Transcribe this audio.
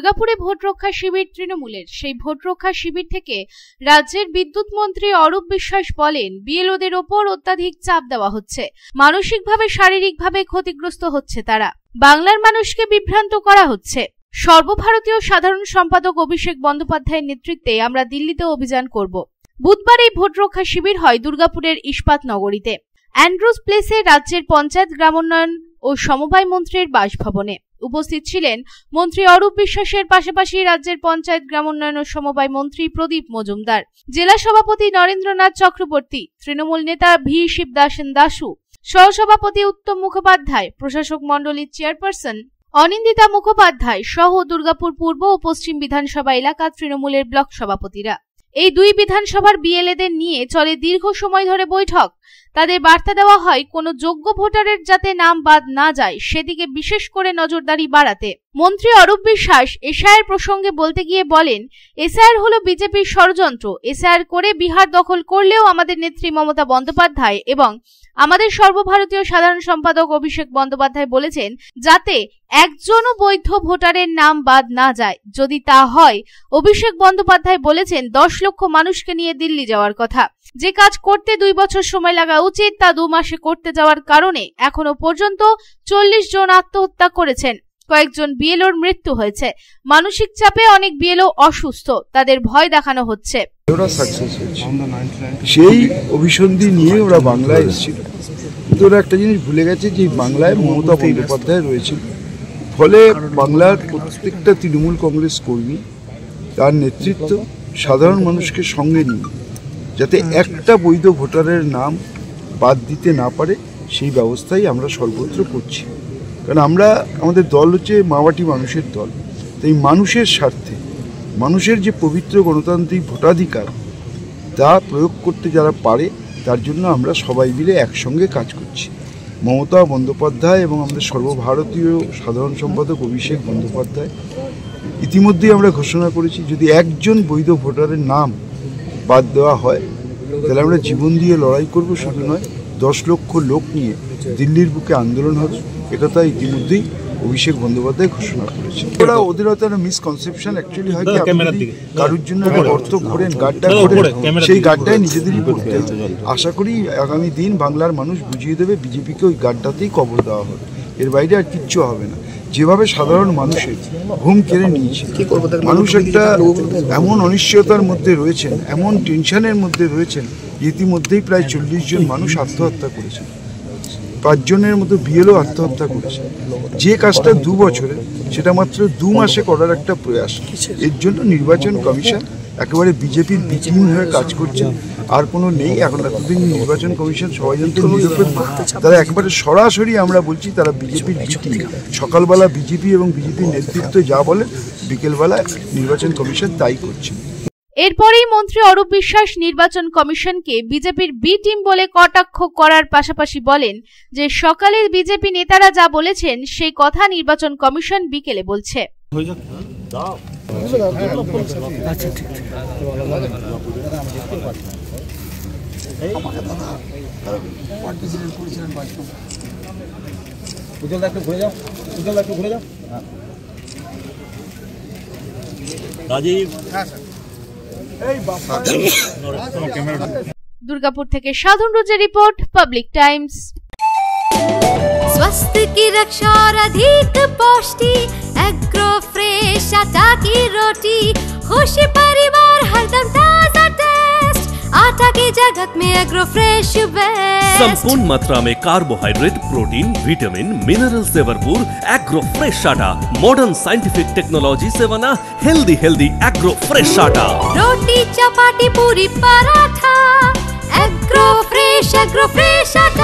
দুর্গাপুরে ভোট রক্ষা শিবির তৃণমূলের। সেই ভোট রক্ষা শিবির থেকে রাজ্যের বিদ্যুৎ মন্ত্রী অরূপ বিশ্বাস বলেন, বিএলওদের ওপর অত্যাধিক চাপ দেওয়া হচ্ছে, মানসিকভাবে শারীরিকভাবে ক্ষতিগ্রস্ত হচ্ছে তারা, বাংলার মানুষকে বিভ্রান্ত করা হচ্ছে। সর্বভারতীয় সাধারণ সম্পাদক অভিষেক বন্দ্যোপাধ্যায়ের নেতৃত্বে আমরা দিল্লিতে অভিযান করব। বুধবার এই ভোট রক্ষা শিবির হয় দুর্গাপুরের ইস্পাত নগরীতে অ্যান্ড্রুজ প্লেসে রাজ্যের পঞ্চায়েত, গ্রামোন্নয়ন ও সমবায় মন্ত্রীর বাসভবনে। উপস্থিত ছিলেন মন্ত্রী অরূপ বিশ্বাসের পাশাপাশি রাজ্যের পঞ্চায়েত, গ্রামোন্নয়ন ও সমবায় মন্ত্রী প্রদীপ মজুমদার, জেলা সভাপতি নরেন্দ্রনাথ চক্রবর্তী, তৃণমূল নেতা ভি শিবদাসন দাসু, সহসভাপতি উত্তম মুখোপাধ্যায়, প্রশাসক মণ্ডলীর চেয়ারপারসন অনিন্দিতা মুখোপাধ্যায় সহ দুর্গাপুর পূর্ব ও পশ্চিম বিধানসভা এলাকা তৃণমূলের ব্লক সভাপতিরা। এই দুই বিধানসভার বিএলএদের নিয়ে চলে দীর্ঘ সময় ধরে বৈঠক। তাদের বার্তা দেওয়া হয়, কোনো যোগ্য ভোটারের যাতে নাম বাদ না যায় সেদিকে বিশেষ করে নজরদারি বাড়াতে। মন্ত্রী অরূপ বিশ্বাস এসআইআর প্রসঙ্গে বলতে গিয়ে বলেন, এসআইআর হলো বিজেপির ষড়যন্ত্র। এসআইআর করে বিহার দখল করলেও আমাদের নেত্রী মমতা বন্দ্যোপাধ্যায় এবং আমাদের সর্বভারতীয় সাধারণ সম্পাদক অভিষেক বন্দ্যোপাধ্যায় বলেছেন যাতে একজনও বৈধ ভোটারের নাম বাদ না যায়। যদি তা হয়, অভিষেক বন্দ্যোপাধ্যায় বলেছেন 10 লক্ষ মানুষকে নিয়ে দিল্লি যাওয়ার কথা। যে কাজ করতে 2 বছর সময় লাগা উচিত তা 2 মাসে করতে যাওয়ার কারণে এখনো পর্যন্ত 40 জন আত্মহত্যা করেছেন, কয়েকজন বিএলওর মৃত্যু হয়েছে। মানসিক চাপে অনেক বিএলও অসুস্থ, তাদের ভয় দেখানো হচ্ছে। সেই অভিসন্ধি নিয়ে ওরা বাংলায় এসেছিল, কিন্তু ওরা একটা জিনিস ভুলে গেছে যে বাংলায় মমতা বন্দ্যোপাধ্যায় রয়েছিল। ফলে বাংলার প্রত্যেকটা তৃণমূল কংগ্রেস কর্মী তার নেতৃত্ব সাধারণ মানুষকে সঙ্গে নিয়ে যাতে একটা বৈধ ভোটারের নাম বাদ দিতে না পারে সেই ব্যবস্থাই আমরা সর্বত্র করছি। কারণ আমাদের দল হচ্ছে মাওয়াটি মানুষের দল। তাই মানুষের স্বার্থে, মানুষের যে পবিত্র গণতান্ত্রিক ভোটাধিকার তা প্রয়োগ করতে যারা পারে তার জন্য আমরা সবাই মিলে একসঙ্গে কাজ করছি। মমতা বন্দ্যোপাধ্যায় এবং আমাদের সর্বভারতীয় সাধারণ সম্পাদক অভিষেক বন্দ্যোপাধ্যায় ইতিমধ্যেই আমরা ঘোষণা করেছি, যদি একজন বৈধ ভোটারের নাম বাদ দেওয়া হয় তাহলে আমরা জীবন দিয়ে লড়াই করব। শুধু নয়, 10 লক্ষ লোক নিয়ে দিল্লির বুকে আন্দোলন হবে। একথা ইতিমধ্যেই অভিষেক বন্দ্যোপাধ্যায় ঘোষণা করেছে। ওদের হয়তো একটা মিসকনসেপশন অ্যাকচুয়ালি হয় কি, কারোর জন্য একটা গর্ত করেন, গাড্ডা করেন, সেই গাড্ডায় নিজেদেরই পড়তে হবে। আশা করি আগামী দিন বাংলার মানুষ বুঝিয়ে দেবে বিজেপিকে ওই গাড্ডাতেই কবর দেওয়া হবে, এর বাইরে আর কিচ্ছু হবে না। যেভাবে সাধারণ মানুষের ঘুম কেড়ে নিয়েছে, মানুষ একটা এমন অনিশ্চয়তার মধ্যে রয়েছেন, এমন টেনশনের মধ্যে রয়েছেন, ইতিমধ্যেই প্রায় 40 জন মানুষ আত্মহত্যা করেছেন, 5 জনের মতো বিএলও আত্মহত্যা করেছে। যে কাজটা 2 বছরে সেটা মাত্র 2 মাসে করার একটা প্রয়াস। এর জন্য নির্বাচন কমিশন একেবারে বিজেপির বিটিম হয়ে কাজ করছে, আর কোনো নেই। এখন এতদিন নির্বাচন কমিশন সবাই জানতো নিরপেক্ষ, তারা একেবারে সরাসরি আমরা বলছি তারা বিজেপির বিটিম। সকালবেলা বিজেপি এবং বিজেপির নেতৃত্ব যা বলে, বিকেলবেলা নির্বাচন কমিশন তাই করছে। এরপরেই মন্ত্রী অরূপ বিশ্বাস নির্বাচন কমিশনকে বিজেপির বি টিম বলে কটাক্ষ করার পাশাপাশি বলেন যে সকালে বিজেপি নেতারা যা বলেছেন সেই কথা নির্বাচন কমিশন বিকেলে বলছে। दुर्गापुर থেকে साधन रोजे रिपोर्ट, पब्लिक टाइम्स। स्वास्थ्य की रक्षा और अधिक पौष्टि, एग्रो फ्रेश आटा की रोटी, खुशी परिवार हरदम ताजा टेस्ट, आटा की जगत में एग्रो फ्रेश बेस्ट। संपूर्ण मात्रा में कार्बोहाइड्रेट, प्रोटीन, विटामिन, मिनरल से भरपूर एग्रो फ्रेश आटा, मॉडर्न साइंटिफिक टेक्नोलॉजी से बना हेल्दी एग्रो फ्रेश आटा। रोटी, चपाती, पूरी, पराठा, एग्रो फ्रेश आटा।